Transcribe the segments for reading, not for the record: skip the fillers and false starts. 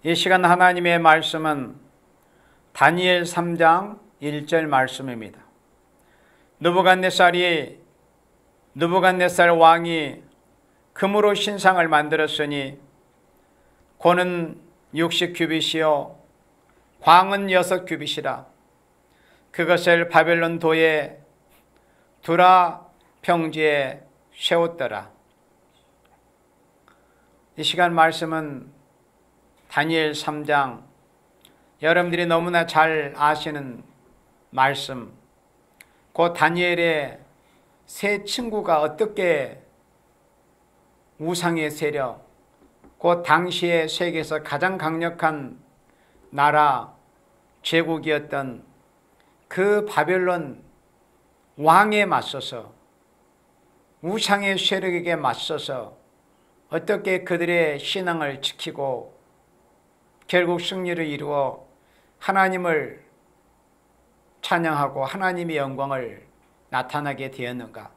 이 시간 하나님의 말씀은 다니엘 3장 1절 말씀입니다. 느부갓네살 왕이 금으로 신상을 만들었으니 고는 60규빗이요 광은 6규빗이라. 그것을 바벨론 도의 두라 평지에 세웠더라. 이 시간 말씀은 다니엘 3장, 여러분들이 너무나 잘 아시는 말씀, 그 다니엘의 세 친구가 어떻게 우상의 세력, 그 당시의 세계에서 가장 강력한 나라, 제국이었던 그 바벨론 왕에 맞서서, 우상의 세력에게 맞서서 어떻게 그들의 신앙을 지키고 결국 승리를 이루어 하나님을 찬양하고 하나님의 영광을 나타나게 되었는가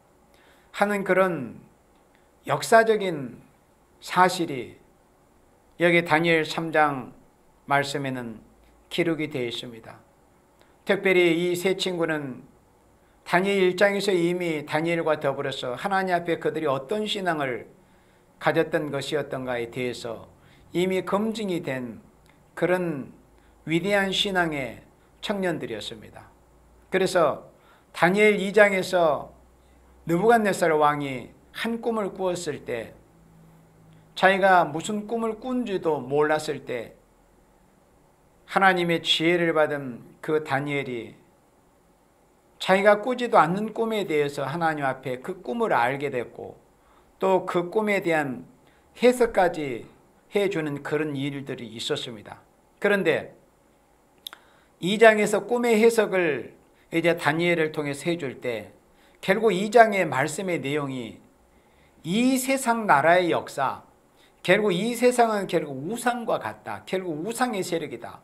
하는 그런 역사적인 사실이 여기 다니엘 3장 말씀에는 기록이 되어 있습니다. 특별히 이 세 친구는 다니엘 1장에서 이미 다니엘과 더불어서 하나님 앞에 그들이 어떤 신앙을 가졌던 것이었던가에 대해서 이미 검증이 된 그런 위대한 신앙의 청년들이었습니다. 그래서 다니엘 2장에서 느부갓네살 왕이 한 꿈을 꾸었을 때, 자기가 무슨 꿈을 꾼지도 몰랐을 때 하나님의 지혜를 받은 그 다니엘이 자기가 꾸지도 않는 꿈에 대해서 하나님 앞에 그 꿈을 알게 됐고 또 그 꿈에 대한 해석까지 해주는 그런 일들이 있었습니다. 그런데 2장에서 꿈의 해석을 이제 다니엘을 통해서 해줄 때 결국 2장의 말씀의 내용이 이 세상 나라의 역사, 결국 이 세상은 결국 우상과 같다. 결국 우상의 세력이다.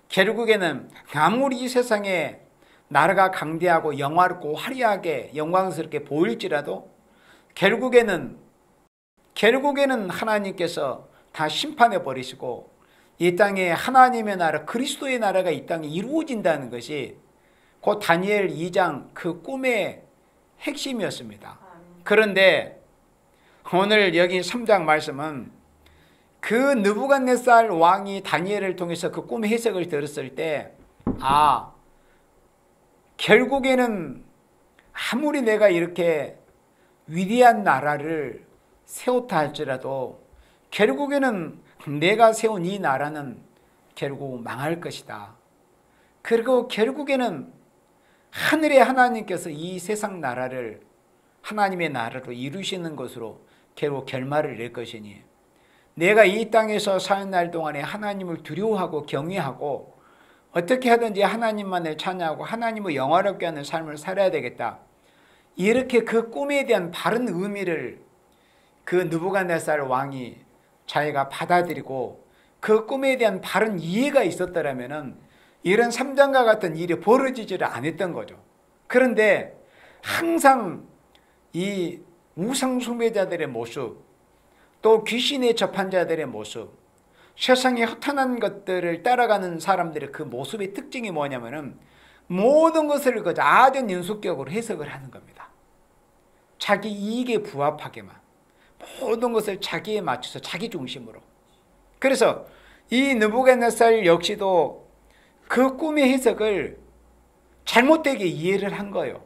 결국에는 아무리 이 세상에 나라가 강대하고 영화롭고 화려하게 영광스럽게 보일지라도 결국에는 하나님께서 다 심판해 버리시고 이 땅에 하나님의 나라, 그리스도의 나라가 이 땅에 이루어진다는 것이 그 다니엘 2장 그 꿈의 핵심이었습니다. 그런데 오늘 여기 3장 말씀은 그 느부갓네살 왕이 다니엘을 통해서 그 꿈의 해석을 들었을 때 결국에는 아무리 내가 이렇게 위대한 나라를 세웠다 할지라도 결국에는 내가 세운 이 나라는 결국 망할 것이다. 그리고 결국에는 하늘의 하나님께서 이 세상 나라를 하나님의 나라로 이루시는 것으로 결국 결말을 낼 것이니 내가 이 땅에서 사는 날 동안에 하나님을 두려워하고 경외하고 어떻게 하든지 하나님만을 찬양하고 하나님을 영화롭게 하는 삶을 살아야 되겠다. 이렇게 그 꿈에 대한 바른 의미를 그 느부갓네살 왕이 자기가 받아들이고 그 꿈에 대한 바른 이해가 있었더라면 이런 3장과 같은 일이 벌어지지를 않았던 거죠. 그런데 항상 이 우상 숭배자들의 모습, 또 귀신에 접한 자들의 모습, 세상의 허탄한 것들을 따라가는 사람들의 그 모습의 특징이 뭐냐면은 모든 것을 아주 능숙격으로 해석을 하는 겁니다. 자기 이익에 부합하게만 모든 것을 자기에 맞춰서 자기 중심으로. 그래서 이 느부갓네살 역시도 그 꿈의 해석을 잘못되게 이해를 한 거예요.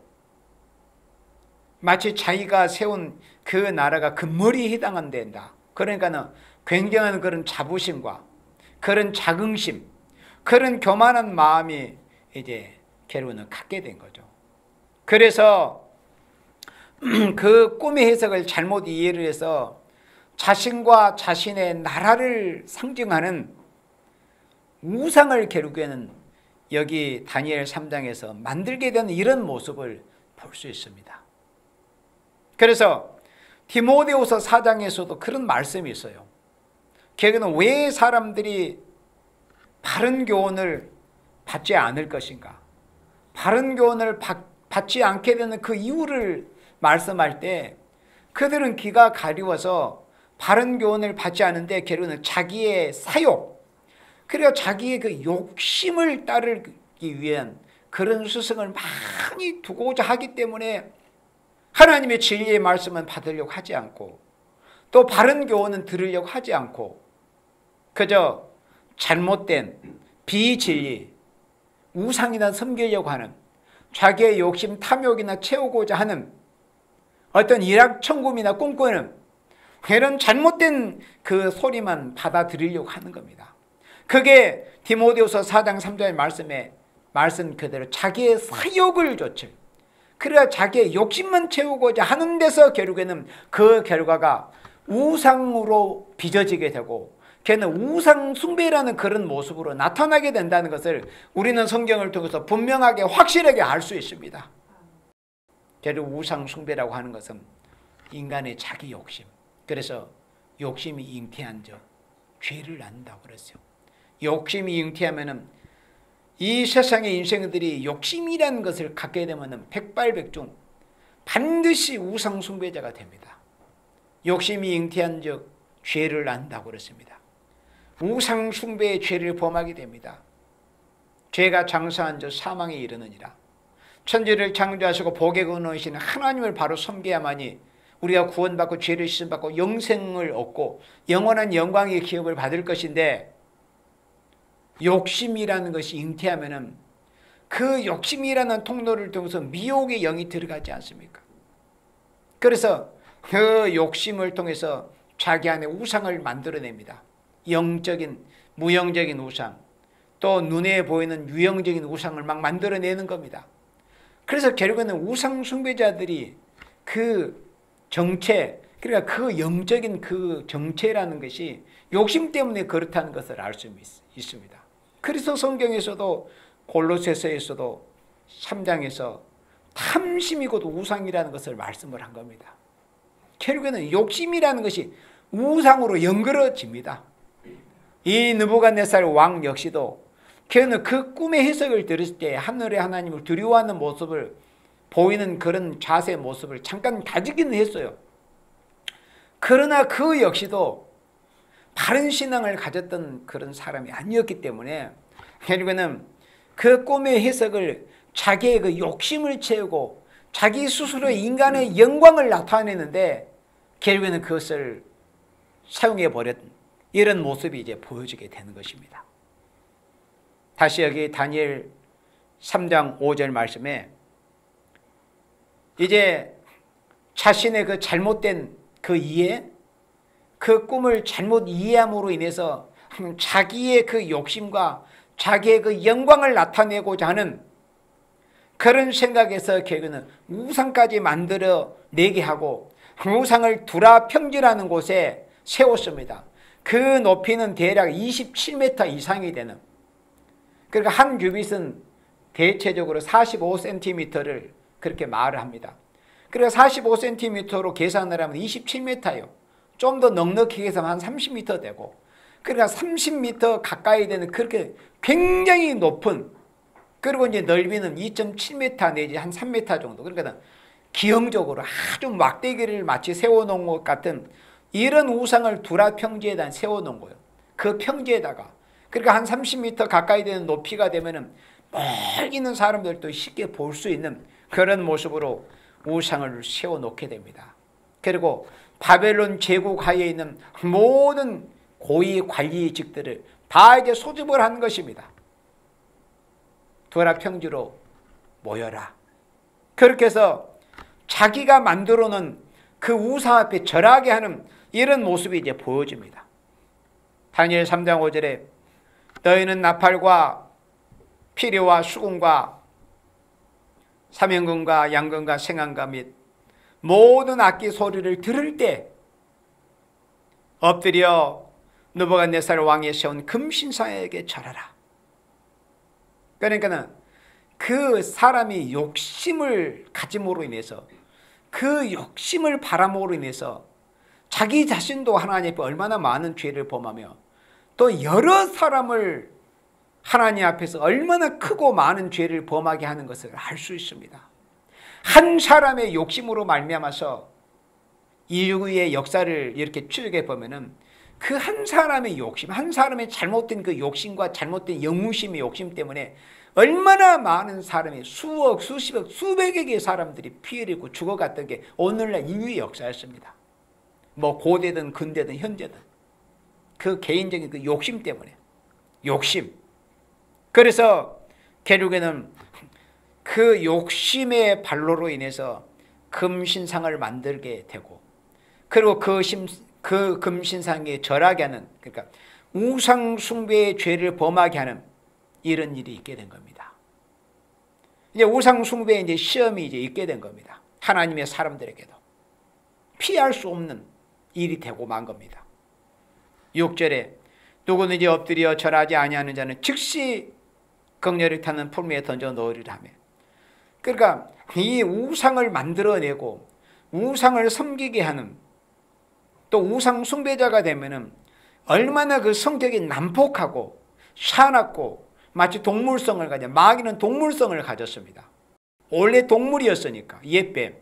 마치 자기가 세운 그 나라가 금머리에 해당한다. 그러니까는 굉장한 그런 자부심과 그런 자긍심, 그런 교만한 마음이 이제 결국은 갖게 된 거죠. 그래서 그 꿈의 해석을 잘못 이해를 해서 자신과 자신의 나라를 상징하는 우상을 결국에는 여기 다니엘 3장에서 만들게 되는 이런 모습을 볼 수 있습니다. 그래서 디모데후서 4장에서도 그런 말씀이 있어요. 결국은 왜 사람들이 바른 교훈을 받지 않을 것인가, 바른 교훈을 받지 않게 되는 그 이유를 말씀할 때 그들은 귀가 가리워서 바른 교훈을 받지 않은데 결국은 자기의 사욕, 그래야 자기의 그 욕심을 따르기 위한 그런 스승을 많이 두고자 하기 때문에 하나님의 진리의 말씀은 받으려고 하지 않고 또 바른 교훈은 들으려고 하지 않고 그저 잘못된 비진리, 우상이나 섬기려고 하는 자기의 욕심 탐욕이나 채우고자 하는 어떤 일확천금이나 꿈꾸는 이런 잘못된 그 소리만 받아들이려고 하는 겁니다. 그게 디모데후서 4장 3절 말씀 그대로 자기의 사욕을 좇을, 그래야 자기의 욕심만 채우고자 하는 데서 결국에는 그 결과가 우상으로 빚어지게 되고 걔는 우상 숭배라는 그런 모습으로 나타나게 된다는 것을 우리는 성경을 통해서 분명하게 확실하게 알 수 있습니다. 결국 우상 숭배라고 하는 것은 인간의 자기 욕심, 그래서 욕심이 잉태한 적 죄를 낳는다고 그랬어요. 욕심이 잉태하면은 이 세상의 인생들이 욕심이라는 것을 갖게 되면은 백발백중 반드시 우상 숭배자가 됩니다. 욕심이 잉태한 적 죄를 낳는다고 그랬습니다. 우상 숭배의 죄를 범하게 됩니다. 죄가 장사한 적 사망에 이르느니라. 천지를 창조하시고 복에 근원이신 하나님을 바로 섬겨야만이 우리가 구원받고 죄를 씻음받고 영생을 얻고 영원한 영광의 기업을 받을 것인데, 욕심이라는 것이 잉태하면은 그 욕심이라는 통로를 통해서 미혹의 영이 들어가지 않습니까? 그래서 그 욕심을 통해서 자기 안에 우상을 만들어냅니다. 영적인, 무영적인 우상, 또 눈에 보이는 유형적인 우상을 막 만들어내는 겁니다. 그래서 결국에는 우상 숭배자들이 그 정체, 그러니까 그 영적인 그 정체라는 것이 욕심 때문에 그렇다는 것을 알 수 있습니다. 그래서 성경에서도 골로새서에서도 3장에서 탐심이 곧 우상이라는 것을 말씀을 한 겁니다. 결국에는 욕심이라는 것이 우상으로 연결어집니다. 이 느부갓네살 왕 역시도 그는 그 꿈의 해석을 들었을 때 하늘의 하나님을 두려워하는 모습을 보이는 그런 자세 모습을 잠깐 가지기는 했어요. 그러나 그 역시도 바른 신앙을 가졌던 그런 사람이 아니었기 때문에 결국에는 그 꿈의 해석을 자기의 그 욕심을 채우고 자기 스스로 인간의 영광을 나타내는데 결국에는 그것을 사용해버렸던 이런 모습이 이제 보여지게 되는 것입니다. 다시 여기 다니엘 3장 5절 말씀에 이제 자신의 그 잘못된 그 이해, 그 꿈을 잘못 이해함으로 인해서 자기의 그 욕심과 자기의 그 영광을 나타내고자 하는 그런 생각에서 결국은 우상까지 만들어 내게 하고 우상을 두라 평지라는 곳에 세웠습니다. 그 높이는 대략 27m 이상이 되는, 그러니까 한 규빗은 대체적으로 45cm를 그렇게 말을 합니다. 그래서 45cm로 계산을 하면 27m예요. 좀 더 넉넉히 계산하면 한 30m 되고, 그러니까 30m 가까이 되는 그렇게 굉장히 높은, 그리고 이제 넓이는 2.7m 내지 한 3m 정도, 그러니까 기형적으로 아주 막대기를 마치 세워놓은 것 같은 이런 우상을 두라 평지에다 세워놓은 거예요. 그 평지에다가, 그러니까 한 30m 가까이 되는 높이가 되면은 멀리 있는 사람들도 쉽게 볼 수 있는 그런 모습으로 우상을 세워놓게 됩니다. 그리고 바벨론 제국 하에 있는 모든 고위 관리직들을 다 이제 소집을 한 것입니다. 두라 평지로 모여라. 그렇게 해서 자기가 만들어 놓은 그 우상 앞에 절하게 하는 이런 모습이 이제 보여집니다. 다니엘 3장 5절에 너희는 나팔과 피리와 수금과 사면금과 양금과 생안과 및 모든 악기 소리를 들을 때 엎드려 느부갓네살 왕이 세운 금신상에게 절하라. 그러니까는 그 사람이 욕심을 가짐으로 인해서, 그 욕심을 바람으로 인해서 자기 자신도 하나님 앞에 얼마나 많은 죄를 범하며 또 여러 사람을 하나님 앞에서 얼마나 크고 많은 죄를 범하게 하는 것을 알 수 있습니다. 한 사람의 욕심으로 말미암아서 인류의 역사를 이렇게 추적해 보면은 그 한 사람의 욕심, 한 사람의 잘못된 그 욕심과 잘못된 영웅심의 욕심 때문에 얼마나 많은 사람이 수억, 수십억, 수백여 개의 사람들이 피해를 입고 죽어갔던 게 오늘날 인류의 역사였습니다. 뭐 고대든 근대든 현재든 그 개인적인 그 욕심 때문에. 욕심. 그래서 결국에는 그 욕심의 발로로 인해서 금신상을 만들게 되고, 그리고 그 금신상에 절하게 하는, 그러니까 우상 숭배의 죄를 범하게 하는 이런 일이 있게 된 겁니다. 이제 우상 숭배의 이제 시험이 이제 있게 된 겁니다. 하나님의 사람들에게도 피할 수 없는 일이 되고 만 겁니다. 6절에 누구든지 엎드려 절하지 아니하는 자는 즉시 극렬히 타는 풀무에 던져 넣으리라 하며, 그러니까 이 우상을 만들어내고 우상을 섬기게 하는, 또 우상 숭배자가 되면은 얼마나 그 성격이 난폭하고 사납고 마치 동물성을 가져, 마귀는 동물성을 가졌습니다. 원래 동물이었으니까, 옛뱀.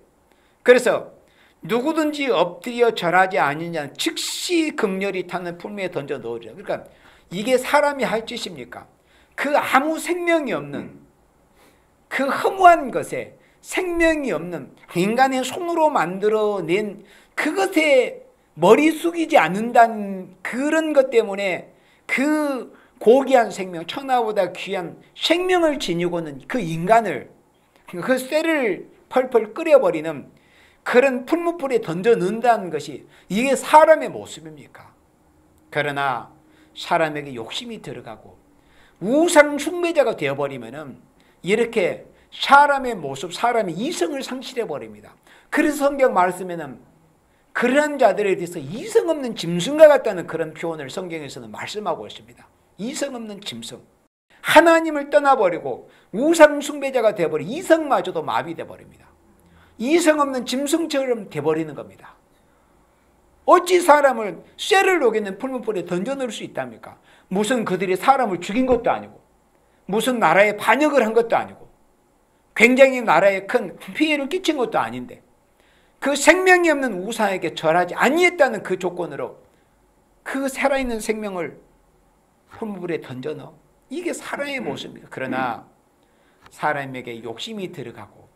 그래서 누구든지 엎드려 절하지 아니냐는 즉시 극렬히 타는 풀무에 던져 넣으리라. 그러니까 이게 사람이 할 짓입니까? 그 아무 생명이 없는, 그 허무한 것에 생명이 없는 인간의 손으로 만들어낸 그것에 머리 숙이지 않는다는 그런 것 때문에 그 고귀한 생명, 천하보다 귀한 생명을 지니고는 그 인간을, 그 쇠를 펄펄 끓여버리는 그런 풀무불에 던져 넣는다는 것이 이게 사람의 모습입니까? 그러나 사람에게 욕심이 들어가고 우상 숭배자가 되어버리면은 이렇게 사람의 모습, 사람의 이성을 상실해버립니다. 그래서 성경 말씀에는 그러한 자들에 대해서 이성 없는 짐승과 같다는 그런 표현을 성경에서는 말씀하고 있습니다. 이성 없는 짐승. 하나님을 떠나버리고 우상 숭배자가 되어버리고 이성마저도 마비되어버립니다. 이성 없는 짐승처럼 되어버리는 겁니다. 어찌 사람을 쇠를 녹이는 풀무불에 던져놓을 수 있답니까? 무슨 그들이 사람을 죽인 것도 아니고, 무슨 나라에 반역을 한 것도 아니고, 굉장히 나라에 큰 피해를 끼친 것도 아닌데, 그 생명이 없는 우상에게 절하지 아니했다는 그 조건으로 그 살아있는 생명을 풀무불에 던져넣어. 이게 사람의 모습입니다. 그러나 사람에게 욕심이 들어가고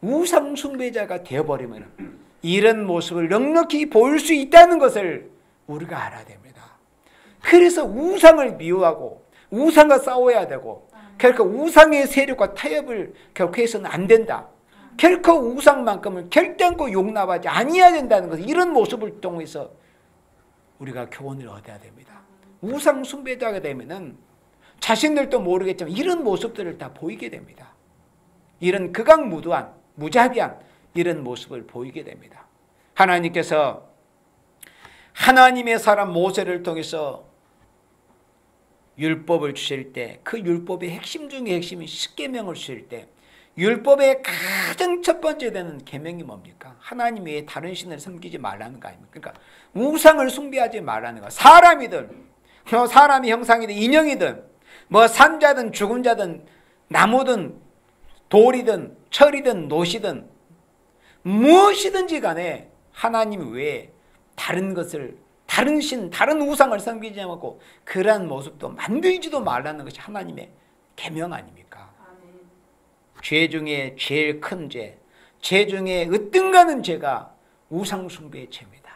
우상 숭배자가 되어버리면 이런 모습을 넉넉히 보일 수 있다는 것을 우리가 알아야 됩니다. 그래서 우상을 미워하고 우상과 싸워야 되고, 결코 우상의 세력과 타협을 결코 해서는 안 된다. 결코 우상만큼은 결단코 용납하지 아니해야 된다는 것, 이런 모습을 통해서 우리가 교훈을 얻어야 됩니다. 우상 숭배자가 되면은 자신들도 모르겠지만 이런 모습들을 다 보이게 됩니다. 이런 극악무도한, 무자비한 이런 모습을 보이게 됩니다. 하나님께서 하나님의 사람 모세를 통해서 율법을 주실 때, 그 율법의 핵심 중에 핵심인 십계명을 주실 때 율법의 가장 첫 번째 되는 계명이 뭡니까? 하나님 외에 다른 신을 섬기지 말라는 거 아닙니까? 그러니까 우상을 숭배하지 말라는 거. 사람이든 사람의 형상이든 인형이든 뭐 산자든 죽은 자든 나무든 돌이든 철이든 노시든 무엇이든지 간에 하나님 외에 다른 것을, 다른 신, 다른 우상을 섬기지 않고 그러한 모습도 만들지도 말라는 것이 하나님의 계명 아닙니까? 죄 중에 제일 큰 죄, 죄 중에 으뜸가는 죄가 우상 숭배의 죄입니다.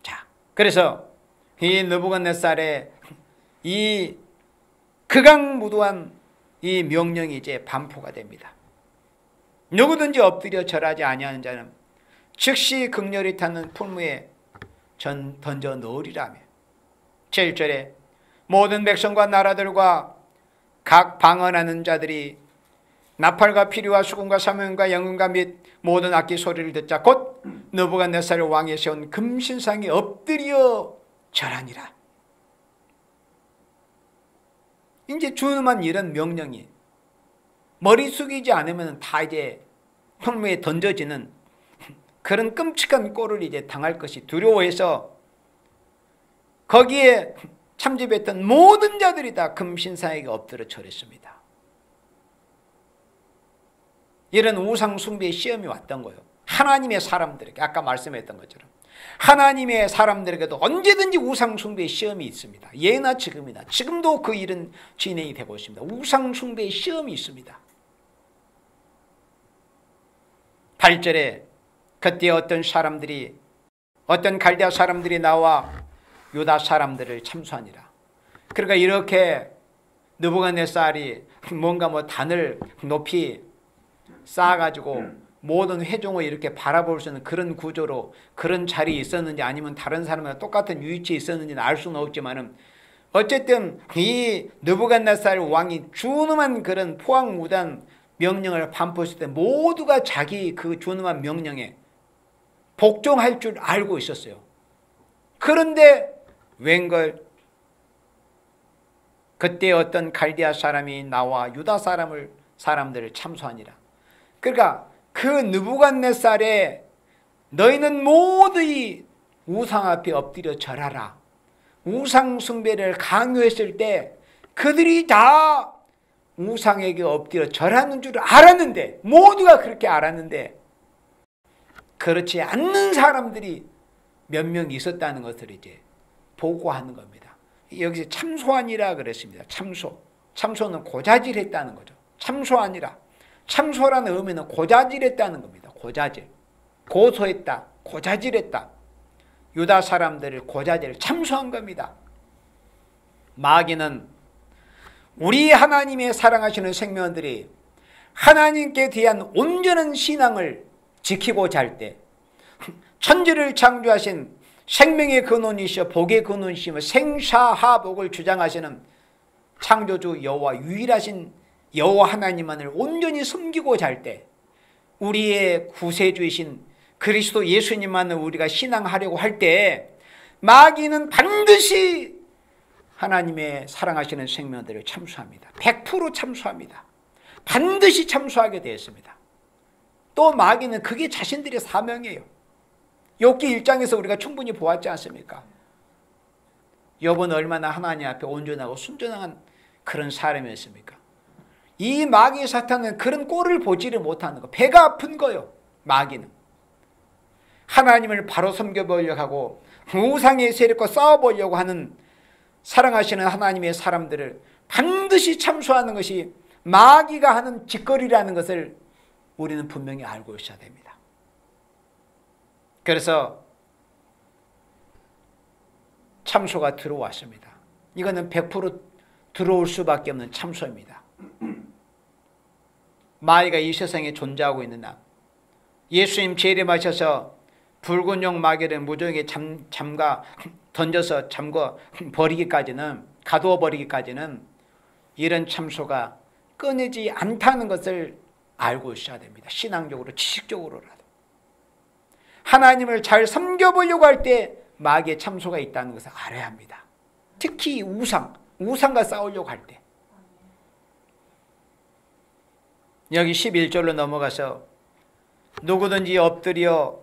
자, 그래서 이 느부갓네살의 이 극악무도한 이 명령이 이제 반포가 됩니다. 누구든지 엎드려 절하지 아니하는 자는 즉시 극렬히 타는 풀무에 던져 넣으리라며. 7절에 모든 백성과 나라들과 각 방언하는 자들이 나팔과 피리와 수금과 사명과 영음과 및 모든 악기 소리를 듣자 곧 느부갓네살 왕이 세운 금신상에 엎드려 절하니라. 이제 주님한 이런 명령이 머리 숙이지 않으면 다 이제 풀무에 던져지는 그런 끔찍한 꼴을 이제 당할 것이 두려워해서 거기에 참집했던 모든 자들이 다 금신상에게 엎드려 절했습니다. 이런 우상 숭배의 시험이 왔던 거예요. 하나님의 사람들에게, 아까 말씀했던 것처럼 하나님의 사람들에게도 언제든지 우상숭배의 시험이 있습니다. 예나 지금이나 지금도 그 일은 진행이 되고 있습니다. 우상숭배의 시험이 있습니다. 8절에 그때 어떤 갈대아 사람들이 나와 유다 사람들을 참수하니라. 그러니까 이렇게 느부갓네살이 뭔가 단을 높이 쌓아가지고 모든 회중을 이렇게 바라볼 수 있는 그런 구조로 그런 자리에 있었는지 아니면 다른 사람과 똑같은 위치에 있었는지는 알 수는 없지만은 어쨌든 이 느부갓네살 왕이 준엄한 그런 포악무단 명령을 반포했을 때 모두가 자기 그 준엄한 명령에 복종할 줄 알고 있었어요. 그런데 웬걸 그때 어떤 갈대아 사람이 나와 유다 사람들을 참수하니라. 그러니까 그 느부갓네살에 너희는 모두 이 우상 앞에 엎드려 절하라. 우상 숭배를 강요했을 때 그들이 다 우상에게 엎드려 절하는 줄 알았는데, 모두가 그렇게 알았는데 그렇지 않는 사람들이 몇 명 있었다는 것을 이제 보고하는 겁니다. 여기서 참소하니라 그랬습니다. 참소는 고자질했다는 거죠. 참소하니라. 참소라는 의미는 고자질했다는 겁니다. 고자질. 고소했다. 고자질했다. 유다 사람들을 고자질 참소한 겁니다. 마귀는 우리 하나님의 사랑하시는 생명들이 하나님께 대한 온전한 신앙을 지키고자 할 때 천지를 창조하신 생명의 근원이시여 복의 근원이시며 생사하복을 주장하시는 창조주 여호와 유일하신 여호와 하나님만을 온전히 섬기고자 할 때 우리의 구세주이신 그리스도 예수님만을 우리가 신앙하려고 할 때 마귀는 반드시 하나님의 사랑하시는 생명들을 참수합니다. 100% 참수합니다. 반드시 참수하게 되었습니다. 또 마귀는 그게 자신들의 사명이에요. 욥기 1장에서 우리가 충분히 보았지 않습니까? 욥은 얼마나 하나님 앞에 온전하고 순전한 그런 사람이었습니까? 이 마귀 사탄은 그런 꼴을 보지를 못하는 거, 배가 아픈 거예요. 마귀는 하나님을 바로 섬겨보려고 하고 우상의 세력과 싸워보려고 하는 사랑하시는 하나님의 사람들을 반드시 참수하는 것이 마귀가 하는 짓거리라는 것을 우리는 분명히 알고 있어야 됩니다. 그래서 참소가 들어왔습니다. 이거는 100% 들어올 수밖에 없는 참소입니다. 마귀가 이 세상에 존재하고 있는 한 예수님 재림하셔서 붉은 용 마귀를 무정하게 던져서 잠궈 버리기까지는, 가두어 버리기까지는 이런 참소가 끊이지 않다는 것을 알고 있어야 됩니다. 신앙적으로, 지식적으로라도. 하나님을 잘 섬겨보려고 할 때 마귀의 참소가 있다는 것을 알아야 합니다. 특히 우상과 싸우려고 할 때. 여기 11절로 넘어가서 누구든지 엎드려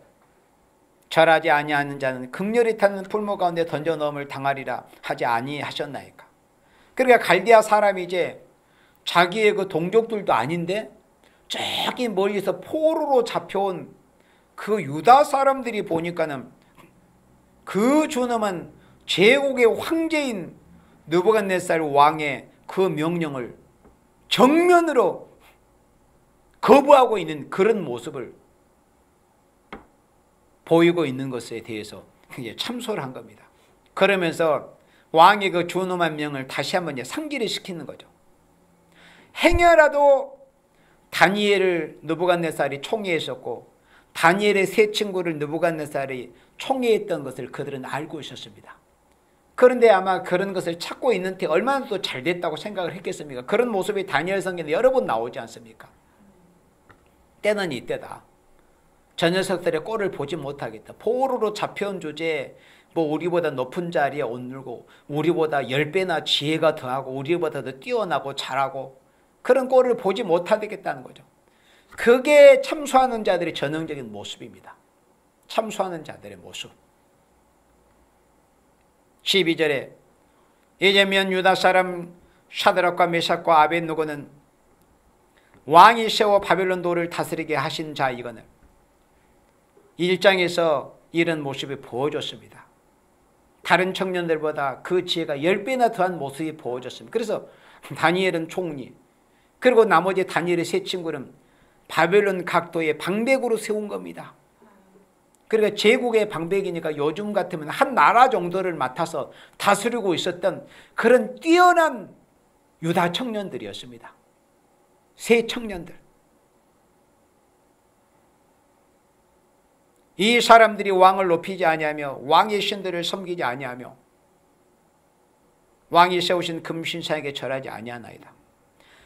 절하지 아니하는 자는 극렬히 타는 풀무 가운데 던져 넣음을 당하리라 하지 아니하셨나이까. 그러니까 갈대아 사람이 이제 자기의 그 동족들도 아닌데 저기 멀리서 포로로 잡혀온 그 유다 사람들이 보니까는 그 존엄한 제국의 황제인 느부갓네살 왕의 그 명령을 정면으로 거부하고 있는 그런 모습을 보이고 있는 것에 대해서 이제 참소를 한 겁니다. 그러면서 왕의 그 존엄한 명을 다시 한번 상기를 시키는 거죠. 행여라도 다니엘을 느부갓네살이 총애했었고 다니엘의 세 친구를 느부갓네살이 총애했던 것을 그들은 알고 있었습니다. 그런데 아마 그런 것을 찾고 있는 데 얼마나 또 잘 됐다고 생각을 했겠습니까? 그런 모습이 다니엘 성경에 여러 번 나오지 않습니까? 때는 이때다. 저 녀석들의 꼴을 보지 못하겠다. 포로로 잡혀온 주제에 우리보다 높은 자리에 오르고 우리보다 10배나 지혜가 더하고 우리보다 더 뛰어나고 잘하고 그런 꼴을 보지 못하겠다는 거죠. 그게 참소하는 자들의 전형적인 모습입니다. 참소하는 자들의 모습. 12절에 이제면 유다 사람 샤드락과 메삭과 아벳느고는 왕이 세워 바벨론 도를 다스리게 하신 자이거늘. 1장에서 이런 모습이 보여줬습니다. 다른 청년들보다 그 지혜가 10배나 더한 모습이 보여줬습니다. 그래서 다니엘은 총리, 그리고 나머지 다니엘의 세 친구는 바벨론 각도의 방백으로 세운 겁니다. 그러니까 제국의 방백이니까 요즘 같으면 한 나라 정도를 맡아서 다스리고 있었던 그런 뛰어난 유다 청년들이었습니다. 세 청년들. 이 사람들이 왕을 높이지 아니하며 왕의 신들을 섬기지 아니하며 왕이 세우신 금신상에게 절하지 아니하나이다.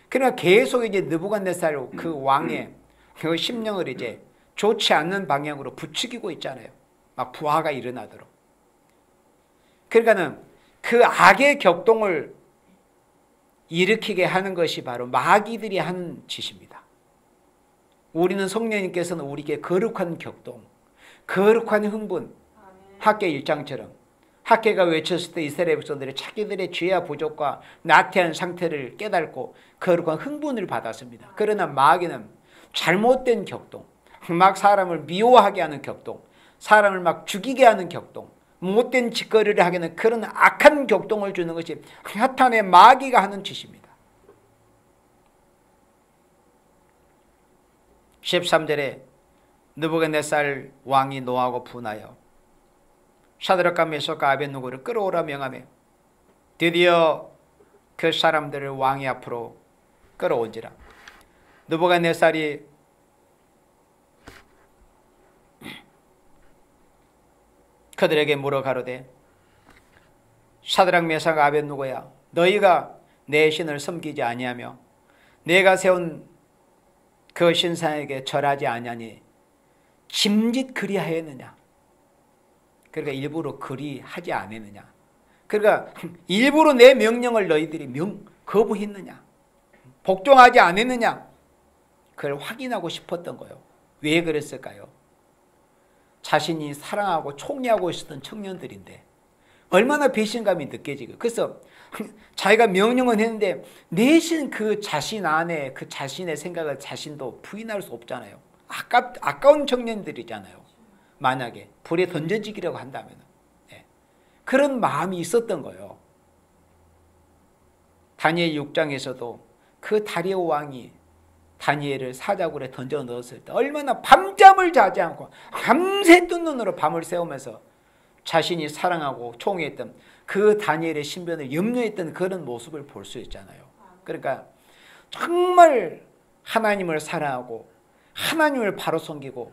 그러나 계속 이제 느부갓네살 그 왕의 그 심령을 이제 좋지 않는 방향으로 부추기고 있잖아요. 막 부하가 일어나도록. 그러니까는 그 악의 격동을 일으키게 하는 것이 바로 마귀들이 하는 짓입니다. 우리는 성령님께서는 우리에게 거룩한 격동, 거룩한 흥분, 학개 1장처럼 학개가 외쳤을 때 이스라엘 백성들이 자기들의 죄와 부족과 나태한 상태를 깨닫고 거룩한 흥분을 받았습니다. 그러나 마귀는 잘못된 격동, 막 사람을 미워하게 하는 격동, 사람을 막 죽이게 하는 격동, 못된 짓거리를 하게 하는 그런 악한 격동을 주는 것이 사탄의 마귀가 하는 짓입니다. 13절에 느부갓네살 왕이 노하고 분하여 사드락과 메삭과 아벳느고를 끌어오라 명하며 드디어 그 사람들을 왕의 앞으로 끌어온지라. 느부갓네살이 그들에게 물어 가로되 사드락 메삭 아벳느고야, 너희가 내 신을 섬기지 아니하며 내가 세운 그 신상에게 절하지 아니하니 짐짓 그리하였느냐. 그러니까 일부러 그리하지 않았느냐. 그러니까 일부러 내 명령을 너희들이 거부했느냐, 복종하지 않았느냐. 그걸 확인하고 싶었던 거예요. 왜 그랬을까요? 자신이 사랑하고 총리하고 있었던 청년들인데 얼마나 배신감이 느껴지고, 그래서 자기가 명령은 했는데 내신 그 자신 안에 그 자신의 생각을 자신도 부인할 수 없잖아요. 아까운 청년들이잖아요. 만약에 불에 던져지기라고 한다면 그런 마음이 있었던 거예요. 다니엘 6장에서도 그 다리오 왕이 다니엘을 사자굴에 던져 넣었을 때 얼마나 밤잠을 자지 않고 밤새 뜬 눈으로 밤을 새우면서 자신이 사랑하고 총애했던 그 다니엘의 신변을 염려했던 그런 모습을 볼 수 있잖아요. 그러니까 정말 하나님을 사랑하고 하나님을 바로 섬기고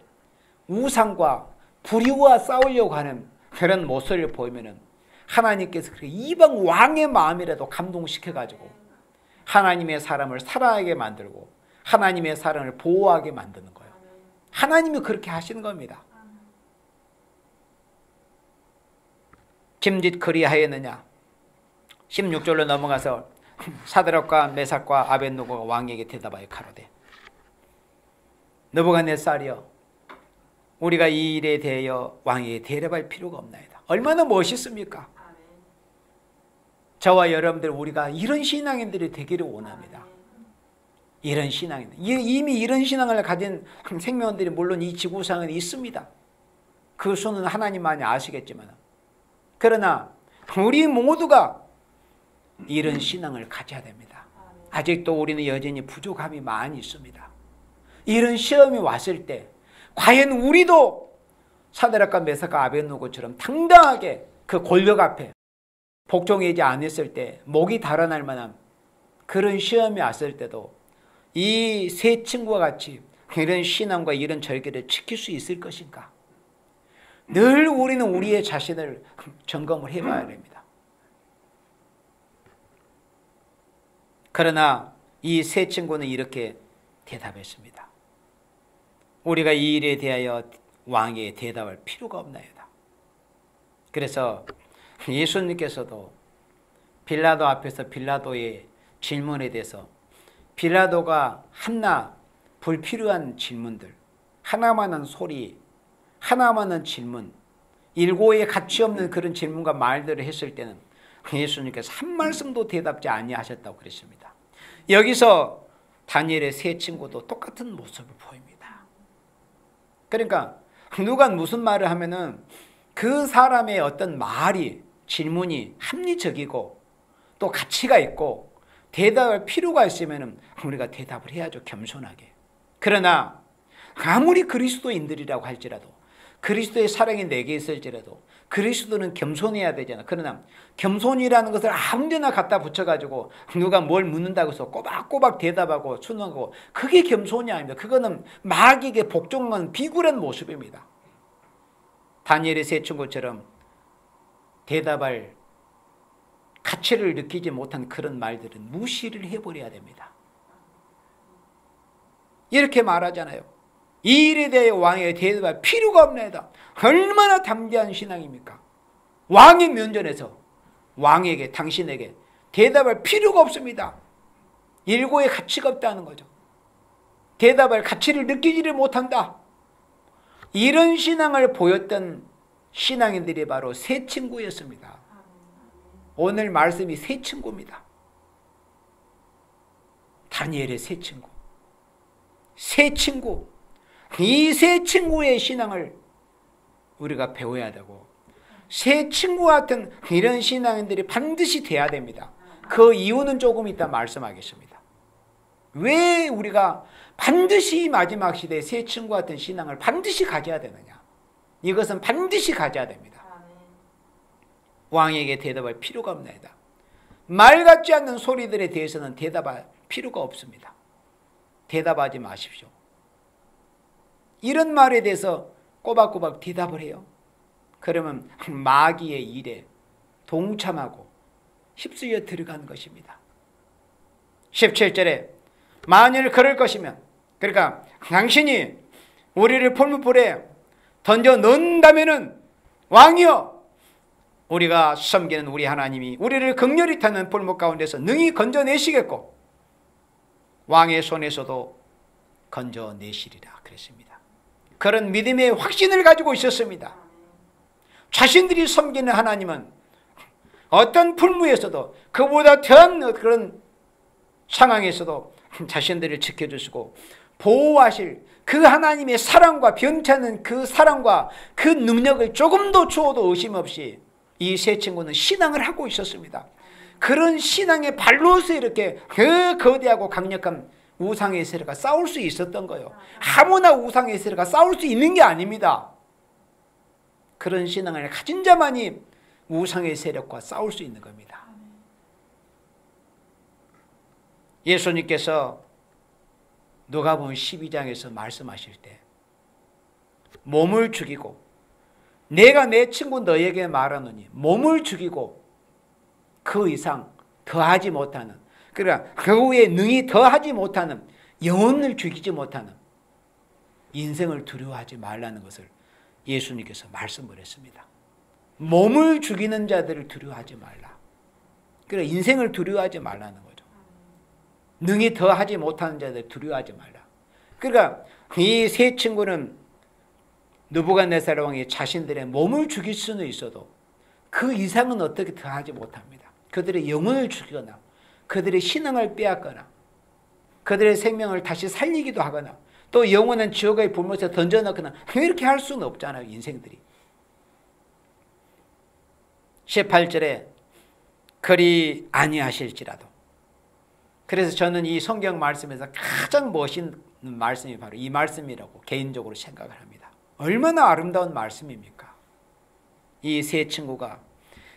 우상과 불의와 싸우려고 하는 그런 모습을 보이면은 하나님께서 이방 왕의 마음이라도 감동시켜가지고 하나님의 사람을 사랑하게 만들고 하나님의 사랑을 보호하게 만드는 거예요. 하나님이 그렇게 하시는 겁니다. 짐짓 그리하였느냐. 16절로 넘어가서 사드락과 메삭과 아벳느고가 왕에게 대답하여 가로되 느부갓네살이여, 우리가 이 일에 대하여 왕에게 대답할 필요가 없나이다. 얼마나 멋있습니까? 저와 여러분들, 우리가 이런 신앙인들이 되기를 원합니다. 이런 신앙인들, 이미 이런 신앙을 가진 생명들이 물론 이 지구상에 있습니다. 그 수는 하나님만이 아시겠지만, 그러나 우리 모두가 이런 신앙을 가져야 됩니다. 아직도 우리는 여전히 부족함이 많이 있습니다. 이런 시험이 왔을 때 과연 우리도 사드락과 메삭과 아벳느고처럼 당당하게 그 권력 앞에 복종하지 않았을 때 목이 달아날 만한 그런 시험이 왔을 때도 이 세 친구와 같이 이런 신앙과 이런 절개를 지킬 수 있을 것인가? 늘 우리는 우리의 자신을 점검을 해봐야 됩니다. 그러나 이 세 친구는 이렇게 대답했습니다. 우리가 이 일에 대하여 왕에게 대답할 필요가 없나이다. 그래서 예수님께서도 빌라도 앞에서 빌라도의 질문에 대해서 빌라도가 하나 불필요한 질문들, 하나만한 소리, 하나만한 질문, 일고의 가치 없는 그런 질문과 말들을 했을 때는 예수님께서 한 말씀도 대답지 아니하셨다고 그랬습니다. 여기서 다니엘의 세 친구도 똑같은 모습을 보입니다. 그러니까 누가 무슨 말을 하면은 그 사람의 어떤 말이, 질문이 합리적이고 또 가치가 있고 대답할 필요가 있으면 우리가 대답을 해야죠. 겸손하게. 그러나 아무리 그리스도인들이라고 할지라도, 그리스도의 사랑이 내게 있을지라도 그리스도는 겸손해야 되잖아. 그러나 겸손이라는 것을 아무데나 갖다 붙여가지고 누가 뭘 묻는다고 해서 꼬박꼬박 대답하고 순응하고, 그게 겸손이 아닙니다. 그거는 마귀에게 복종한 비굴한 모습입니다. 다니엘의 세 친구처럼 대답할 가치를 느끼지 못한 그런 말들은 무시를 해버려야 됩니다. 이렇게 말하잖아요. 이 일에 대해 왕에게 대답할 필요가 없나이다. 얼마나 담대한 신앙입니까? 왕의 면전에서 왕에게, 당신에게 대답할 필요가 없습니다. 일고의 가치가 없다는 거죠. 대답할 가치를 느끼지를 못한다. 이런 신앙을 보였던 신앙인들이 바로 세 친구였습니다. 오늘 말씀이 세 친구입니다. 다니엘의 세 친구. 세 친구. 이 세 친구의 신앙을 우리가 배워야 되고, 세 친구 같은 이런 신앙인들이 반드시 돼야 됩니다. 그 이유는 조금 이따 말씀하겠습니다. 왜 우리가 반드시 마지막 시대에 세 친구 같은 신앙을 반드시 가져야 되느냐? 이것은 반드시 가져야 됩니다. 왕에게 대답할 필요가 없나이다. 말 같지 않는 소리들에 대해서는 대답할 필요가 없습니다. 대답하지 마십시오. 이런 말에 대해서 꼬박꼬박 대답을 해요. 그러면 마귀의 일에 동참하고 휩쓸려 들어가는 것입니다. 17절에 만일 그럴 것이면, 그러니까 당신이 우리를 풀무불에 던져 넣는다면은 왕이여, 우리가 섬기는 우리 하나님이 우리를 극렬히 타는 풀무 가운데서 능히 건져내시겠고 왕의 손에서도 건져내시리라 그랬습니다. 그런 믿음의 확신을 가지고 있었습니다. 자신들이 섬기는 하나님은 어떤 풀무에서도, 그보다 더한 그런 상황에서도 자신들을 지켜주시고 보호하실 그 하나님의 사랑과 변찮은 그 사랑과 그 능력을 조금도 주어도 의심 없이 이 세 친구는 신앙을 하고 있었습니다. 그런 신앙의 발로서 이렇게 그 거대하고 강력한 우상의 세력과 싸울 수 있었던 거예요. 아무나 우상의 세력과 싸울 수 있는 게 아닙니다. 그런 신앙을 가진 자만이 우상의 세력과 싸울 수 있는 겁니다. 예수님께서 누가복음 12장에서 말씀하실 때 몸을 죽이고, 내가 내 친구 너에게 말하노니 몸을 죽이고 그 이상 더하지 못하는, 그러나 그 후에 능히 더하지 못하는, 영혼을 죽이지 못하는 인생을 두려워하지 말라는 것을 예수님께서 말씀을 했습니다. 몸을 죽이는 자들을 두려워하지 말라. 그러니까 인생을 두려워하지 말라는 거죠. 능히 더하지 못하는 자들 두려워하지 말라. 그러니까 이 세 친구는 느부갓네살 왕이 자신들의 몸을 죽일 수는 있어도 그 이상은 어떻게 더하지 못합니다. 그들의 영혼을 죽이거나 그들의 신앙을 빼앗거나 그들의 생명을 다시 살리기도 하거나 또 영혼은 지옥의 불못에 던져넣거나 이렇게 할 수는 없잖아요. 인생들이. 18절에 그리 아니하실지라도. 그래서 저는 이 성경 말씀에서 가장 멋있는 말씀이 바로 이 말씀이라고 개인적으로 생각을 합니다. 얼마나 아름다운 말씀입니까? 이 세 친구가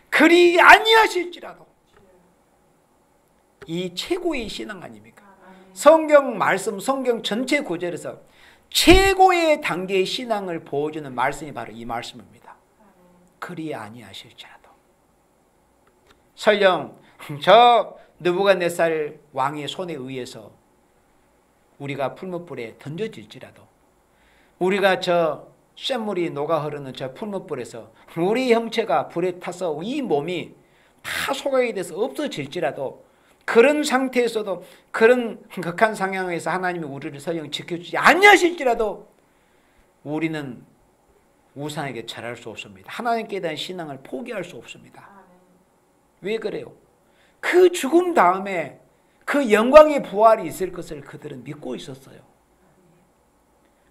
그리 아니하실지라도, 이 최고의 신앙 아닙니까? 성경 말씀, 성경 전체 구절에서 최고의 단계의 신앙을 보여주는 말씀이 바로 이 말씀입니다. 그리 아니하실지라도. 설령 저 느부갓네살 왕의 손에 의해서 우리가 풀무불에 던져질지라도, 우리가 저 쇳물이 녹아 흐르는 저 풀무불에서 우리 형체가 불에 타서 이 몸이 다 소각이 돼서 없어질지라도, 그런 상태에서도, 그런 극한 상황에서 하나님이 우리를 설령 지켜주지 아니하실지라도 우리는 우상에게 절할 수 없습니다. 하나님께 대한 신앙을 포기할 수 없습니다. 왜 그래요? 그 죽음 다음에 그 영광의 부활이 있을 것을 그들은 믿고 있었어요.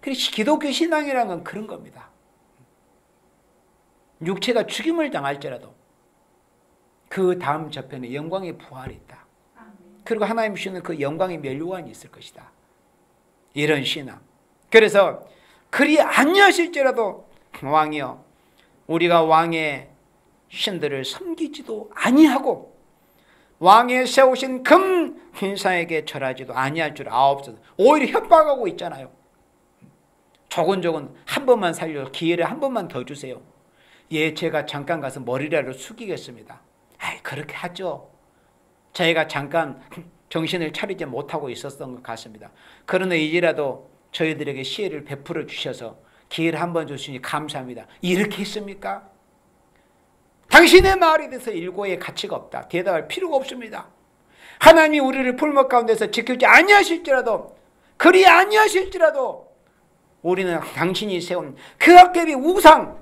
그래서 기독교 신앙이라는 건 그런 겁니다. 육체가 죽임을 당할지라도 그 다음 저편에 영광의 부활이 있다. 그리고 하나님 주시는 그 영광의 면류관이 있을 것이다. 이런 신앙. 그래서 그리 아니하실지라도 왕이여 우리가 왕의 신들을 섬기지도 아니하고 왕의 세우신 금 흰상에게 절하지도 아니할 줄 아옵소서. 오히려 협박하고 있잖아요. 조곤조곤 한 번만 살려 기회를 한 번만 더 주세요. 예, 제가 잠깐 가서 머리라도 숙이겠습니다. 아이, 그렇게 하죠. 저희가 잠깐 정신을 차리지 못하고 있었던 것 같습니다. 그러나 이제라도 저희들에게 시혜를 베풀어 주셔서 기회를 한 번 주시니 감사합니다. 이렇게 했습니까? 당신의 말에 대해서 일고의 가치가 없다. 대답할 필요가 없습니다. 하나님이 우리를 풀목 가운데서 지키지 아니하실지라도 그리 아니하실지라도 우리는 당신이 세운 그 악법이 우상,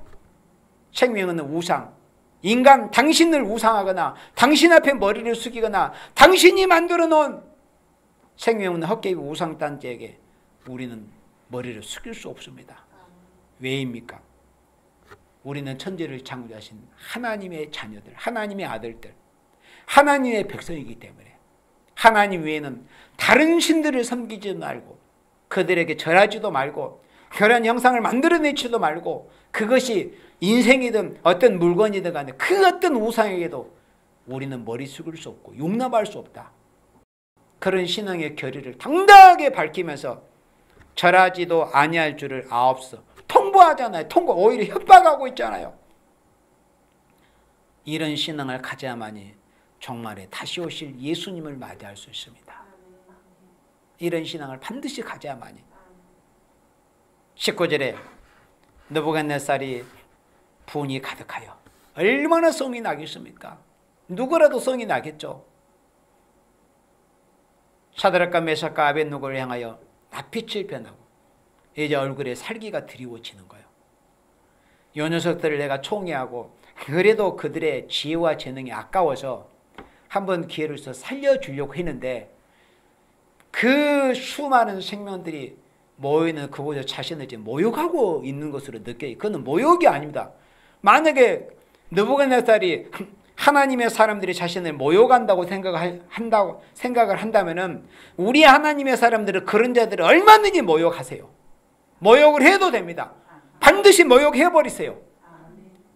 생명은 우상, 인간 당신을 우상하거나 당신 앞에 머리를 숙이거나 당신이 만들어 놓은 생명은 헛개비 우상단지에게 우리는 머리를 숙일 수 없습니다. 왜입니까? 우리는 천지를 창조하신 하나님의 자녀들, 하나님의 아들들, 하나님의 백성이기 때문에 하나님 외에는 다른 신들을 섬기지도 말고 그들에게 절하지도 말고 그런 형상을 만들어내지도 말고 그것이 인생이든 어떤 물건이든 간에 그 어떤 우상에게도 우리는 머리 숙일 수 없고 용납할 수 없다. 그런 신앙의 결의를 당당하게 밝히면서 절하지도 아니할 줄을 아옵소. 통보하잖아요. 오히려 협박하고 있잖아요. 이런 신앙을 가져야만이 종말에 다시 오실 예수님을 맞이할 수 있습니다. 이런 신앙을 반드시 가져야만이. 19절에 느부갓네살이 분이 가득하여 얼마나 성이 나겠습니까? 누구라도 성이 나겠죠. 사드락과 메삭과 아벳느고를 향하여 낯빛을 변하고 이제 얼굴에 살기가 드리워지는 거예요. 요 녀석들을 내가 총애하고 그래도 그들의 지혜와 재능이 아까워서 한번 기회를 써 살려주려고 했는데 그 수많은 생명들이 모여있는 그곳에 자신을 지금 모욕하고 있는 것으로 느껴요. 그건 모욕이 아닙니다. 만약에 느부갓네살이 하나님의 사람들이 자신을 모욕한다고 생각을 한다면은 우리 하나님의 사람들은 그런 자들을 얼마든지 모욕하세요. 모욕을 해도 됩니다. 반드시 모욕해버리세요.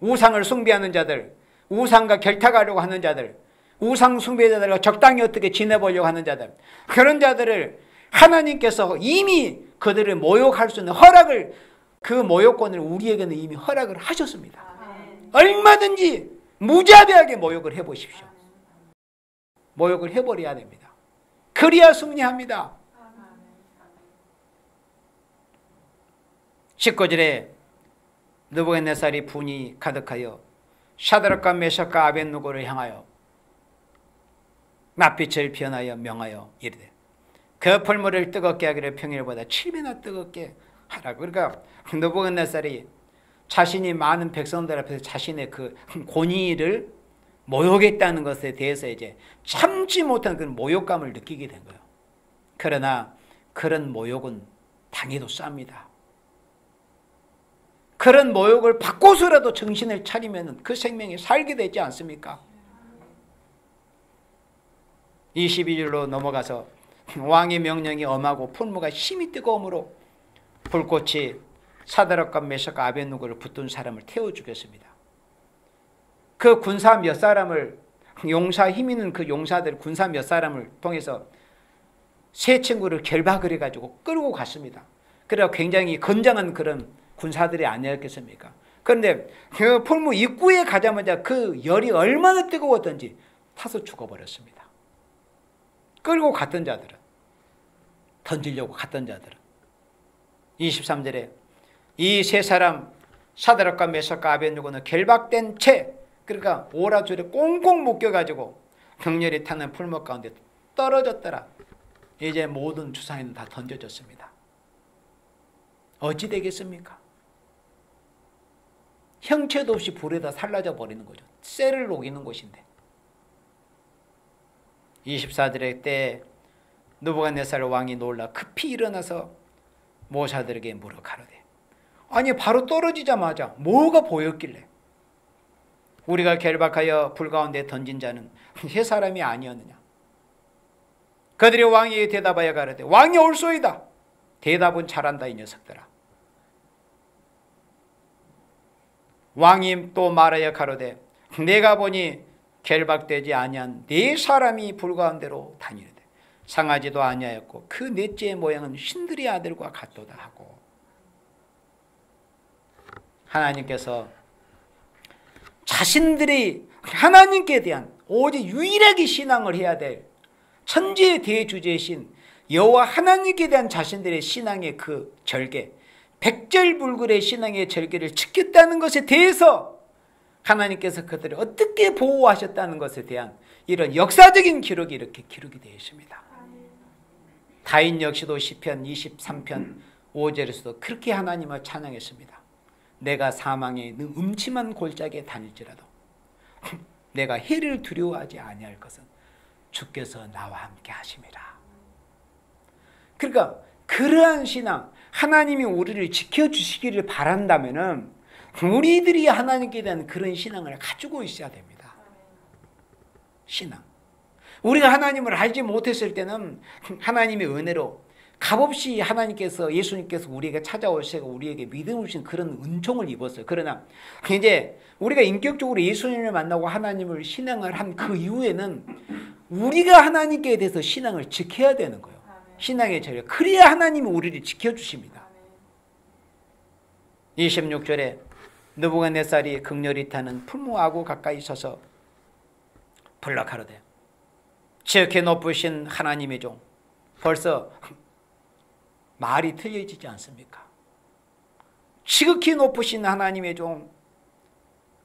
우상을 숭배하는 자들, 우상과 결탁하려고 하는 자들, 우상 숭배자들과 적당히 어떻게 지내보려고 하는 자들, 그런 자들을 하나님께서 이미 그들을 모욕할 수 있는 허락을, 그 모욕권을 우리에게는 이미 허락을 하셨습니다. 얼마든지 무자비하게 모욕을 해보십시오. 모욕을 해버려야 됩니다. 그래야 승리합니다. 19절에 느부갓네살이 분이 가득하여 샤드락과 메삭과 아벳느고를 향하여 낯빛을 변하여 명하여 이르되 그 풀물을 뜨겁게 하기를 평일보다 7배나 뜨겁게 하라고. 그러니까 느부갓네살이 자신이 많은 백성들 앞에서 자신의 그 권위를 모욕했다는 것에 대해서 이제 참지 못한 그런 모욕감을 느끼게 된 거예요. 그러나 그런 모욕은 당해도 쌉니다. 그런 모욕을 받고서라도 정신을 차리면 그 생명이 살게 되지 않습니까? 22절로 넘어가서 왕의 명령이 엄하고 풀무가 힘이 뜨거움으로 불꽃이 사드락과 메삭과 아벳느고를 붙든 사람을 태워 죽였습니다. 그 군사 몇 사람을, 용사 힘 있는 그 용사들 군사 몇 사람을 통해서 세 친구를 결박을 해가지고 끌고 갔습니다. 그래서 굉장히 건장한 그런 군사들이 아니었겠습니까? 그런데 그 풀무 입구에 가자마자 그 열이 얼마나 뜨거웠던지 타서 죽어버렸습니다. 끌고 갔던 자들은, 던지려고 갔던 자들은. 23절에 이 세 사람 사드락과 메삭과 아벳느고는 결박된 채, 그러니까 오라줄에 꽁꽁 묶여가지고 격렬히 타는 풀목 가운데 떨어졌더라. 이제 모든 주사위는 다 던져졌습니다. 어찌 되겠습니까? 형체도 없이 불에다 살라져 버리는 거죠. 쇠를 녹이는 곳인데. 24절의 때 느부갓네살 왕이 놀라 급히 일어나서 모사들에게 물어 가로되 아니 바로 떨어지자마자 뭐가 보였길래 우리가 결박하여 불 가운데 던진 자는 세 사람이 아니었느냐. 그들이 왕에게 대답하여 가로되 왕이 옳소이다. 대답은 잘한다 이 녀석들아. 왕이 또 말하여 가로되 내가 보니 결박되지 아니한 네 사람이 불 가운데로 다니는데 상하지도 아니하였고 그 넷째의 모양은 신들의 아들과 같도다 하고. 하나님께서 자신들이 하나님께 대한 오직 유일하게 신앙을 해야 될 천지의 대주제이신 여호와 하나님께 대한 자신들의 신앙의 그 절개, 백절불굴의 신앙의 절개를 지켰다는 것에 대해서 하나님께서 그들을 어떻게 보호하셨다는 것에 대한 이런 역사적인 기록이 이렇게 기록이 되어 있습니다. 다윗 역시도 시편 23편 5절에서도 그렇게 하나님을 찬양했습니다. 내가 사망의 음침한 골짜기에 다닐지라도 내가 해를 두려워하지 아니할 것은 주께서 나와 함께 하심이라. 그러니까 그러한 신앙, 하나님이 우리를 지켜주시기를 바란다면은 우리들이 하나님께 대한 그런 신앙을 가지고 있어야 됩니다. 신앙. 우리가 하나님을 알지 못했을 때는 하나님의 은혜로 값없이 하나님께서 예수님께서 우리에게 찾아오시고 우리에게 믿음을 주신 그런 은총을 입었어요. 그러나 이제 우리가 인격적으로 예수님을 만나고 하나님을 신앙을 한 그 이후에는 우리가 하나님께 대해서 신앙을 지켜야 되는 거예요. 신앙의 절개. 그래야 하나님이 우리를 지켜주십니다. 26절에 느부갓네살이 극렬히 타는 풀무하고 가까이 서서 불러 가로되 지극히 높으신 하나님의 종. 벌써 말이 틀려지지 않습니까? 지극히 높으신 하나님의 종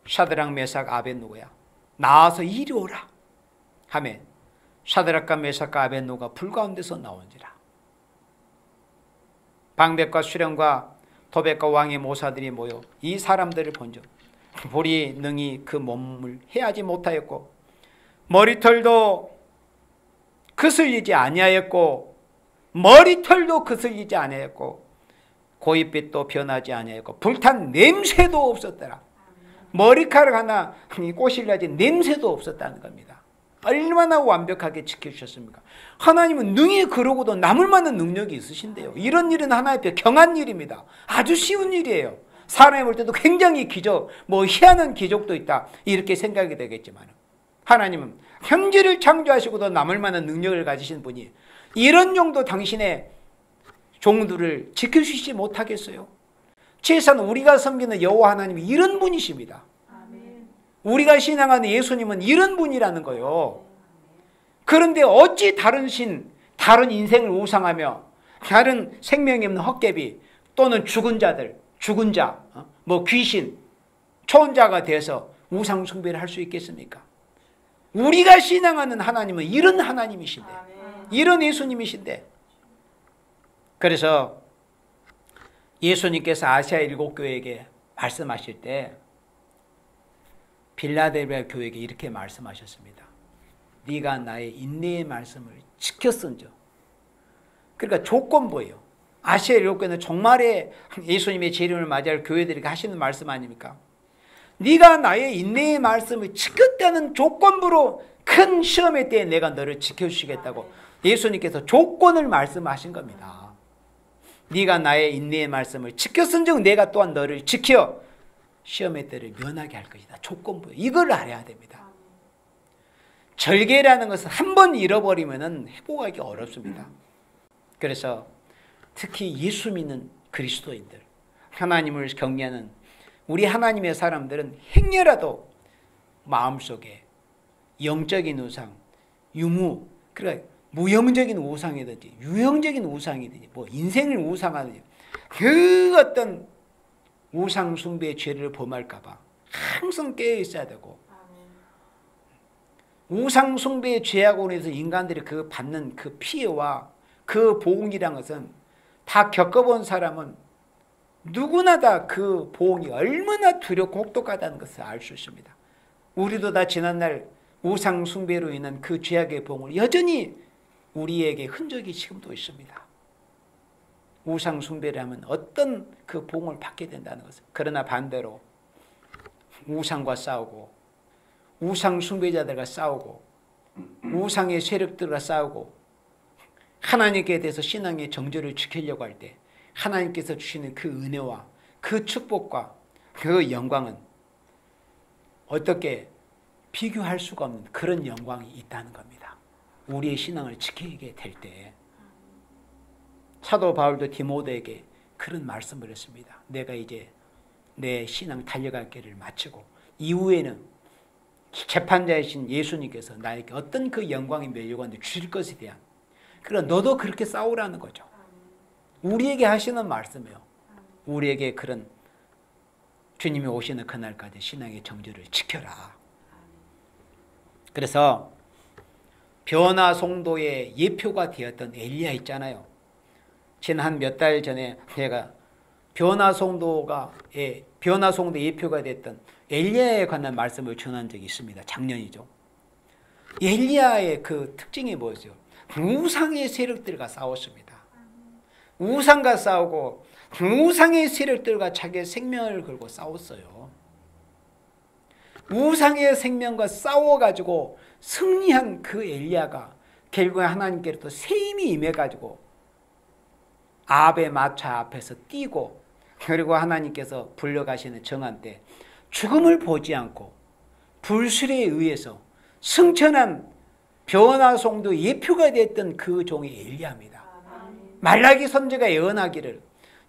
샤드락 메삭 아벳노고야 나와서 이리 오라 하매 샤드락과 메삭과 아벳노가 불 가운데서 나온지라. 방백과 수령과 도백과 왕의 모사들이 모여 이 사람들을 본즉 볼이 능히 그 몸을 해하지 못하였고 머리털도 그슬리지 아니하였고 머리털도 그슬리지 아니하였고 고깃빛도 변하지 아니하였고 불탄 냄새도 없었더라. 머리카락 하나 꼬실라지 냄새도 없었다는 겁니다. 얼마나 완벽하게 지켜주셨습니까? 하나님은 능히 그러고도 남을 만한 능력이 있으신데요. 이런 일은 하나님 앞에 경한 일입니다. 아주 쉬운 일이에요. 사람이 볼 때도 굉장히 기적, 희한한 기적도 있다 이렇게 생각이 되겠지만 하나님은 현재를 창조하시고도 남을 만한 능력을 가지신 분이 이런 정도 당신의 종들을 지켜주시지 못하겠어요? 최소한 우리가 섬기는 여호와 하나님이 이런 분이십니다. 우리가 신앙하는 예수님은 이런 분이라는 거예요. 그런데 어찌 다른 신, 다른 인생을 우상하며 다른 생명이 없는 헛개비 또는 죽은 자들, 죽은 자, 귀신, 초혼자가 돼서 우상 숭배를 할 수 있겠습니까? 우리가 신앙하는 하나님은 이런 하나님이신데, 이런 예수님이신데, 그래서 예수님께서 아시아 7교회에게 말씀하실 때 빌라델비아 교회에게 이렇게 말씀하셨습니다. 네가 나의 인내의 말씀을 지켰은즉. 그러니까 조건부예요. 아시아 7교회는 종말에 예수님의 재림을 맞이할 교회들에게 하시는 말씀 아닙니까? 네가 나의 인내의 말씀을 지켰다는 조건부로 큰 시험의 때에 내가 너를 지켜주시겠다고 예수님께서 조건을 말씀하신 겁니다. 네가 나의 인내의 말씀을 지켰은즉 내가 또한 너를 지켜 시험의 때를 면하게 할 것이다. 조건부예요. 이걸 알아야 됩니다. 절개라는 것은 한 번 잃어버리면 회복하기 어렵습니다. 그래서 특히 예수 믿는 그리스도인들, 하나님을 경외하는 우리 하나님의 사람들은 행여라도 마음속에 영적인 우상, 유무, 그러니까 무형적인 우상이든지 유형적인 우상이든지 인생을 우상하든지 그 어떤 우상 숭배의 죄를 범할까 봐 항상 깨어 있어야 되고, 우상 숭배의 죄악으로 인해서 인간들이 그 받는 그 피해와 그 보응이란 것은 다 겪어본 사람은 누구나 다 그 보응이 얼마나 두렵고 혹독하다는 것을 알 수 있습니다. 우리도 다 지난날 우상 숭배로 인한 그 죄악의 보응을 여전히 우리에게 흔적이 지금도 있습니다. 우상 숭배를 하면 어떤 그 복을 받게 된다는 것을. 그러나 반대로 우상과 싸우고 우상 숭배자들과 싸우고 우상의 세력들과 싸우고 하나님께 대해서 신앙의 정절을 지키려고 할 때 하나님께서 주시는 그 은혜와 그 축복과 그 영광은 어떻게 비교할 수가 없는 그런 영광이 있다는 겁니다. 우리의 신앙을 지키게 될 때 사도 바울도 디모데에게 그런 말씀을 했습니다. 내가 이제 내 신앙 달려갈 길을 마치고 이후에는 재판자이신 예수님께서 나에게 어떤 그 영광의 멸류관을 주실 것에 대한 그런 너도 그렇게 싸우라는 거죠. 우리에게 하시는 말씀이에요. 우리에게 그런 주님이 오시는 그날까지 신앙의 정절을 지켜라. 그래서 변화 송도의 예표가 되었던 엘리야 있잖아요. 지난 몇 달 전에 제가 변화 송도의 예표가 됐던 엘리야에 관한 말씀을 전한 적이 있습니다. 작년이죠. 엘리야의 그 특징이 뭐죠? 우상의 세력들과 싸웠습니다. 우상과 싸우고 우상의 세력들과 자기의 생명을 걸고 싸웠어요. 우상의 생명과 싸워가지고 승리한 그 엘리야가 결국에 하나님께로부터 새 힘이 임해가지고 아합의 마차 앞에서 뛰고 그리고 하나님께서 불려가시는 정한 때 죽음을 보지 않고 불술에 의해서 승천한 변화송도 예표가 됐던 그 종이 엘리야입니다. 말라기 선지가 예언하기를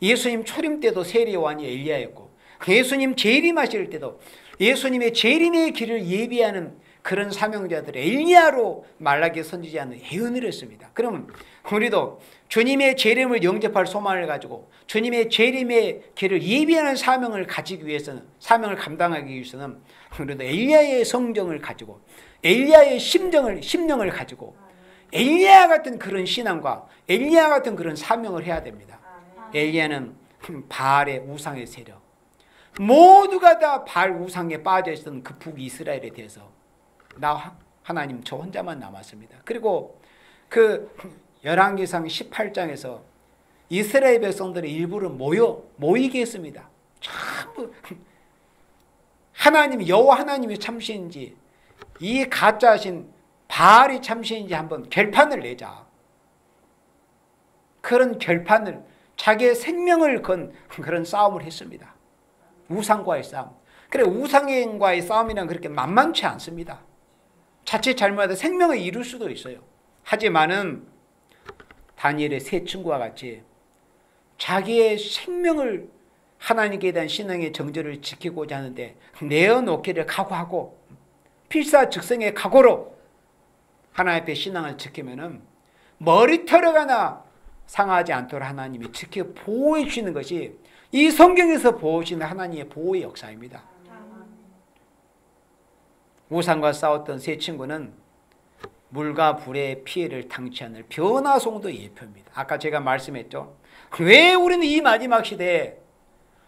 예수님 초림 때도 세례 요한이 엘리야였고 예수님 재림하실 때도 예수님의 재림의 길을 예비하는 그런 사명자들 엘리야로 말라기 선지자는 예언을 했습니다. 그러면 우리도 주님의 재림을 영접할 소망을 가지고 주님의 재림의 길을 예비하는 사명을 가지기 위해서는 사명을 감당하기 위해서는 우리도 엘리야의 성정을 가지고 엘리야의 심령을 가지고 엘리야 같은 그런 신앙과 엘리야 같은 그런 사명을 해야 됩니다. 엘리야는 바알의 우상의 세력 모두가 다 바알 우상에 빠져 있었던 그 북이스라엘에 대해서 하나님 저 혼자만 남았습니다. 그리고 그 열왕기상 18장에서 이스라엘 백성들의 일부를 모이게 했습니다. 전부 하나님 여호와 하나님이 참신인지 이 가짜신 바알이 참신인지 한번 결판을 내자. 그런 결판을 자기의 생명을 건 그런 싸움을 했습니다. 우상과의 싸움. 그래 우상과의 싸움이란 그렇게 만만치 않습니다. 자칫 잘못해서 생명을 잃을 수도 있어요. 하지만은 다니엘의 세 친구와 같이 자기의 생명을 하나님께 대한 신앙의 정절을 지키고자 하는데 내어놓기를 각오하고 필사즉생의 각오로 하나님 앞에 신앙을 지키면은 머리털 하나 상하지 않도록 하나님이 지켜 보호해 주시는 것이 이 성경에서 보호하시는 하나님의 보호의 역사입니다. 우상과 싸웠던 세 친구는 물과 불의 피해를 당치 않을 변화송도의 예표입니다. 아까 제가 말씀했죠. 왜 우리는 이 마지막 시대에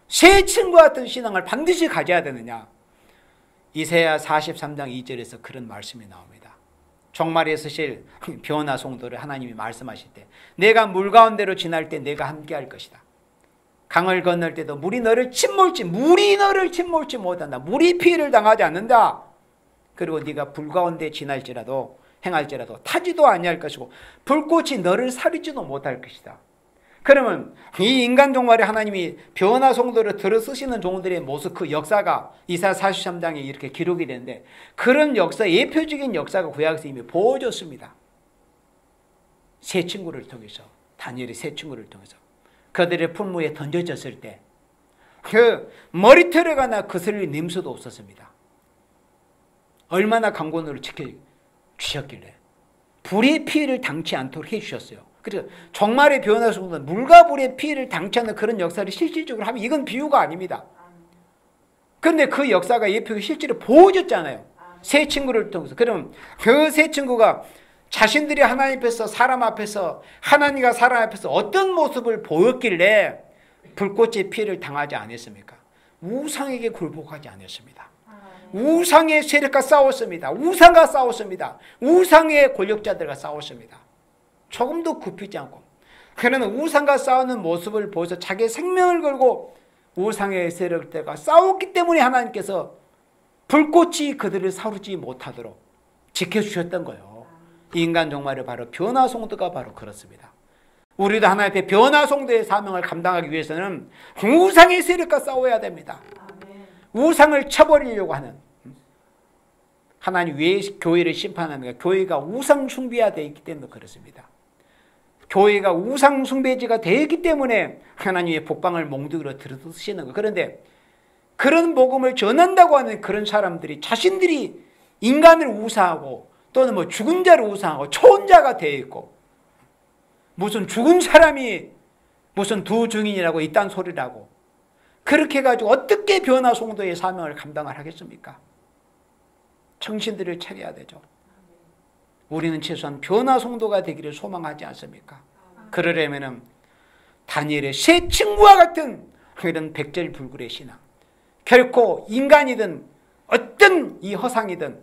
세 친구와 같은 신앙을 반드시 가져야 되느냐. 이사야 43장 2절에서 그런 말씀이 나옵니다. 종말에 서실 변화송도를 하나님이 말씀하실 때 내가 물 가운데로 지날 때 내가 함께할 것이다. 강을 건널 때도 물이 너를 침몰치 못한다. 물이 피해를 당하지 않는다. 그리고 네가 불 가운데 지날지라도 행할지라도 타지도 아니할 것이고 불꽃이 너를 사리지도 못할 것이다. 그러면 이 인간 종말에 하나님이 변화송도를 들어 쓰시는 종들의 모습 그 역사가 이사야 43장에 이렇게 기록이 되는데 그런 역사 예표적인 역사가 구약에서 이미 보여졌습니다. 세 친구를 통해서 다니엘의 세 친구를 통해서 그들의 품무에 던져졌을 때 그 머리털에 가나 그슬릴 냄새도 없었습니다. 얼마나 강권으로 지켜주셨길래 불의 피해를 당치 않도록 해주셨어요. 그래서 종말의 변화송도는 물과 불의 피해를 당치 않는 그런 역사를 실질적으로 하면 이건 비유가 아닙니다. 그런데 그 역사가 예표가 실제로 보여졌잖아요. 세 친구를 통해서. 그럼 그 세 친구가 자신들이 하나님 앞에서 사람 앞에서 하나님과 사람 앞에서 어떤 모습을 보였길래 불꽃의 피해를 당하지 않았습니까? 우상에게 굴복하지 않았습니다. 우상의 세력과 싸웠습니다. 우상과 싸웠습니다. 우상의 권력자들과 싸웠습니다. 조금도 굽히지 않고 그는 우상과 싸우는 모습을 보여서 자기의 생명을 걸고 우상의 세력들과 싸웠기 때문에 하나님께서 불꽃이 그들을 사르지 못하도록 지켜주셨던 거예요. 인간 종말이 바로 변화송도가 바로 그렇습니다. 우리도 하나님 앞에 변화송도의 사명을 감당하기 위해서는 우상의 세력과 싸워야 됩니다. 우상을 쳐버리려고 하는, 하나님 왜 교회를 심판합니까? 교회가 우상 숭배화되어 있기 때문에 그렇습니다. 교회가 우상 숭배지가 되어 있기 때문에 하나님의 복방을 몽둥이로 들어쓰시는 거예요. 그런데 그런 복음을 전한다고 하는 그런 사람들이 자신들이 인간을 우상하고 또는 뭐 죽은 자를 우상하고 초혼자가 되어 있고 무슨 죽은 사람이 무슨 두 증인이라고 이딴 소리라고 그렇게 해가지고 어떻게 변화송도의 사명을 감당을 하겠습니까? 정신들을 차려야 되죠. 우리는 최소한 변화송도가 되기를 소망하지 않습니까? 그러려면 다니엘의 새 친구와 같은 이런 백절불굴의 신앙, 결코 인간이든 어떤 이 허상이든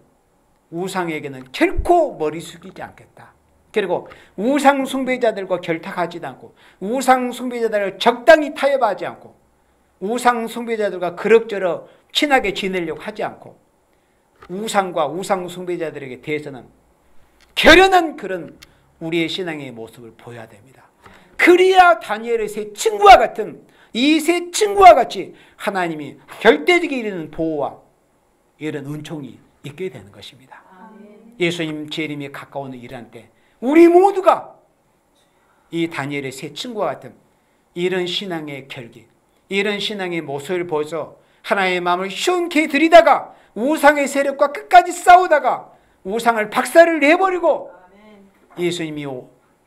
우상에게는 결코 머리 숙이지 않겠다. 그리고 우상 숭배자들과 결탁하지도 않고 우상 숭배자들을 적당히 타협하지 않고 우상 숭배자들과 그럭저럭 친하게 지내려고 하지 않고 우상과 우상 숭배자들에게 대해서는 결연한 그런 우리의 신앙의 모습을 보여야 됩니다. 그래야 다니엘의 세 친구와 같은 이 세 친구와 같이 하나님이 절대적인 이르는 보호와 이런 은총이 있게 되는 것입니다. 예수님 재림이 가까운 이러한 때 우리 모두가 이 다니엘의 세 친구와 같은 이런 신앙의 결기, 이런 신앙의 모습을 보여서 하나님의 마음을 시원케 들이다가 우상의 세력과 끝까지 싸우다가 우상을 박살을 내버리고 예수님이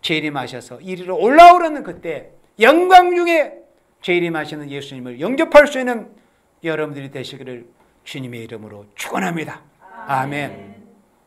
재림하셔서 이리로 올라오려는 그때 영광 중에 재림하시는 예수님을 영접할 수 있는 여러분들이 되시기를 주님의 이름으로 축원합니다. 아멘.